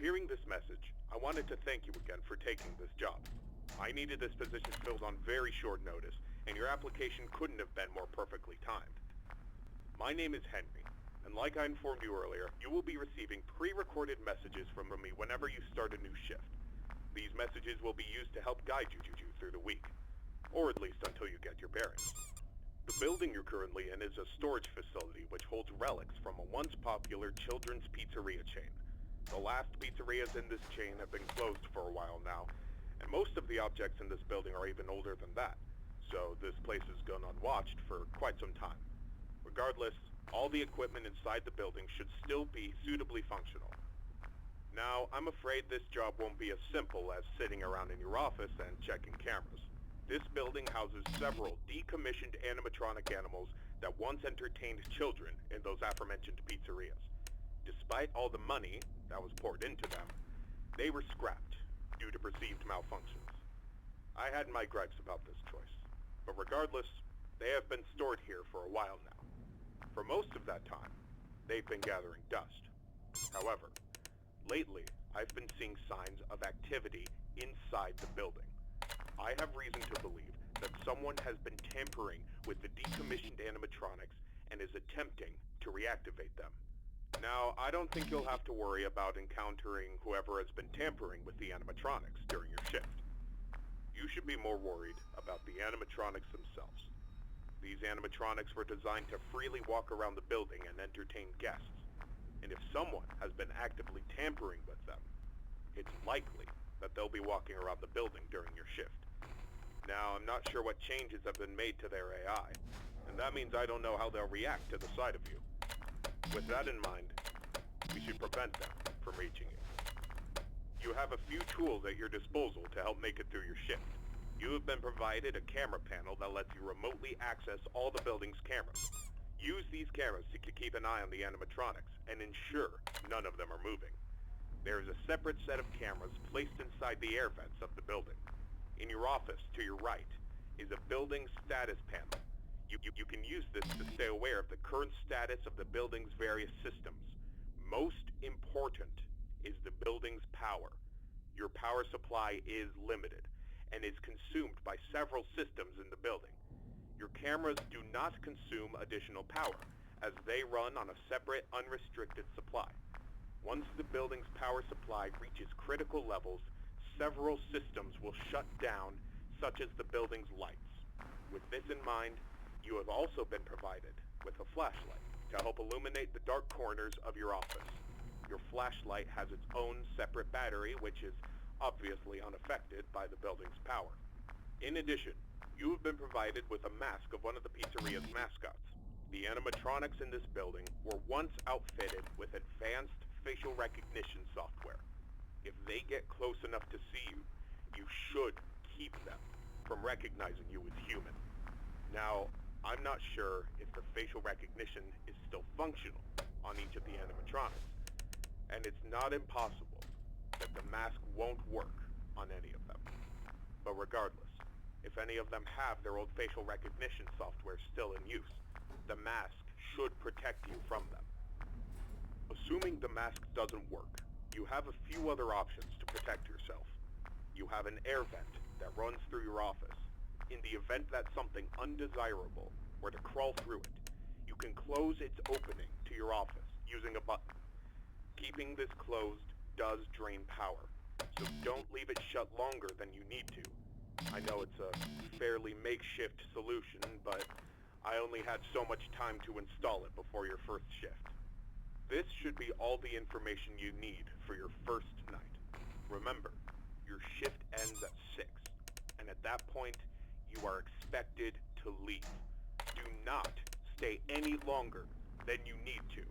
hearing this message, I wanted to thank you again for taking this job. I needed this position filled on very short notice, and your application couldn't have been more perfectly timed. My name is Henry, and like I informed you earlier, you will be receiving pre-recorded messages from me whenever you start a new shift. These messages will be used to help guide you through the week, or at least until you get your bearings. The building you're currently in is a storage facility which holds relics from a once popular children's pizzeria chain. The last pizzerias in this chain have been closed for a while now, and most of the objects in this building are even older than that, so this place has gone unwatched for quite some time. Regardless, all the equipment inside the building should still be suitably functional. Now, I'm afraid this job won't be as simple as sitting around in your office and checking cameras. This building houses several decommissioned animatronic animals that once entertained children in those aforementioned pizzerias. Despite all the money that was poured into them, they were scrapped due to perceived malfunctions. I had my gripes about this choice, but regardless, they have been stored here for a while now. For most of that time, they've been gathering dust. However, lately, I've been seeing signs of activity inside the building. I have reason to believe that someone has been tampering with the decommissioned animatronics and is attempting to reactivate them. Now, I don't think you'll have to worry about encountering whoever has been tampering with the animatronics during your shift. You should be more worried about the animatronics themselves. These animatronics were designed to freely walk around the building and entertain guests. And if someone has been actively tampering with them, it's likely that they'll be walking around the building during your shift. Now, I'm not sure what changes have been made to their AI, and that means I don't know how they'll react to the sight of you. With that in mind, we should prevent them from reaching you. You have a few tools at your disposal to help make it through your shift. You have been provided a camera panel that lets you remotely access all the building's cameras. Use these cameras to keep an eye on the animatronics and ensure none of them are moving. There is a separate set of cameras placed inside the air vents of the building. In your office, to your right, is a building status panel. You can use this to stay aware of the current status of the building's various systems. Most important is the building's power. Your power supply is limited and is consumed by several systems in the building. Your cameras do not consume additional power, as they run on a separate, unrestricted supply. Once the building's power supply reaches critical levels, several systems will shut down, such as the building's lights. With this in mind, you have also been provided with a flashlight to help illuminate the dark corners of your office. Your flashlight has its own separate battery, which is obviously unaffected by the building's power. In addition, you have been provided with a mask of one of the pizzeria's mascots. The animatronics in this building were once outfitted with advanced facial recognition software. If they get close enough to see you, you should keep them from recognizing you as human. Now, I'm not sure if the facial recognition is still functional on each of the animatronics, and it's not impossible that the mask won't work on any of them. But regardless, if any of them have their old facial recognition software still in use, the mask should protect you from them. Assuming the mask doesn't work, you have a few other options to protect yourself. You have an air vent that runs through your office. In the event that something undesirable were to crawl through it, you can close its opening to your office using a button. Keeping this closed does drain power, so don't leave it shut longer than you need to. I know it's a fairly makeshift solution, but I only had so much time to install it before your first shift. This should be all the information you need for your first night. Remember, your shift ends at 6, and at that point, you are expected to leave. Do not stay any longer than you need to.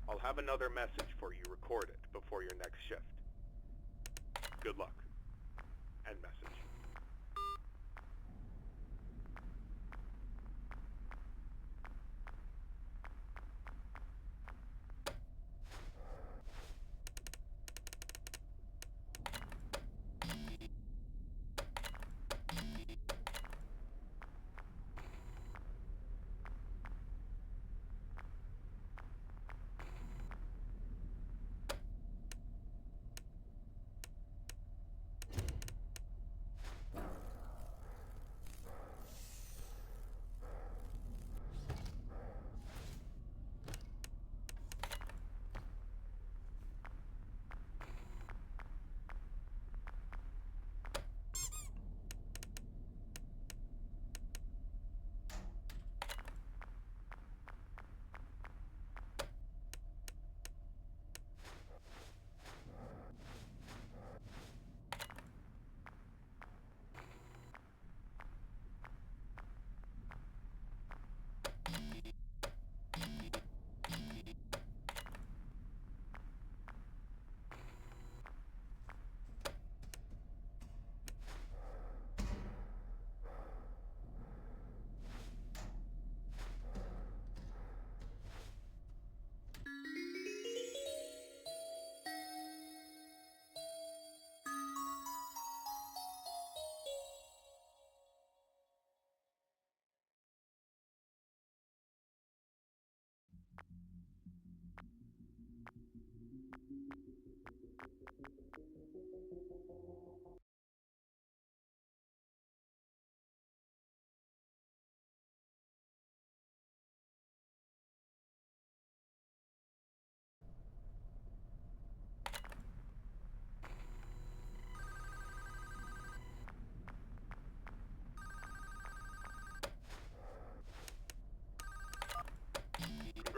I'll have another message for you recorded before your next shift. Good luck. End message.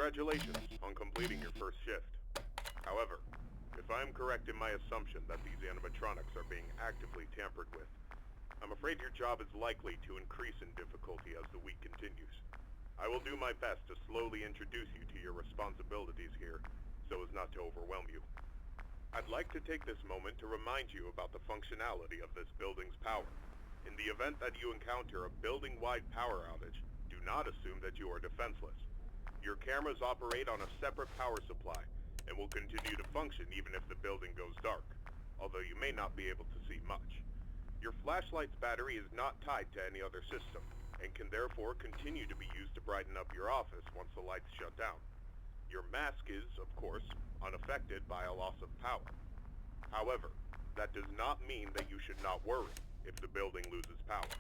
Congratulations on completing your first shift. However, if I am correct in my assumption that these animatronics are being actively tampered with, I'm afraid your job is likely to increase in difficulty as the week continues. I will do my best to slowly introduce you to your responsibilities here, so as not to overwhelm you. I'd like to take this moment to remind you about the functionality of this building's power. In the event that you encounter a building-wide power outage, do not assume that you are defenseless. Your cameras operate on a separate power supply, and will continue to function even if the building goes dark, although you may not be able to see much. Your flashlight's battery is not tied to any other system, and can therefore continue to be used to brighten up your office once the lights shut down. Your mask is, of course, unaffected by a loss of power. However, that does not mean that you should not worry if the building loses power.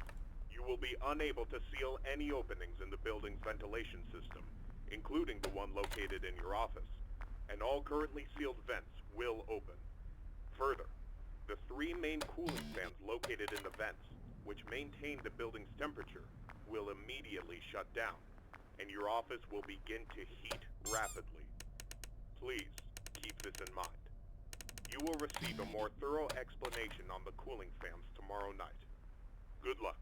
You will be unable to seal any openings in the building's ventilation system, including the one located in your office, and all currently sealed vents will open. Further, the 3 main cooling fans located in the vents, which maintain the building's temperature, will immediately shut down, and your office will begin to heat rapidly. Please keep this in mind. You will receive a more thorough explanation on the cooling fans tomorrow night. Good luck.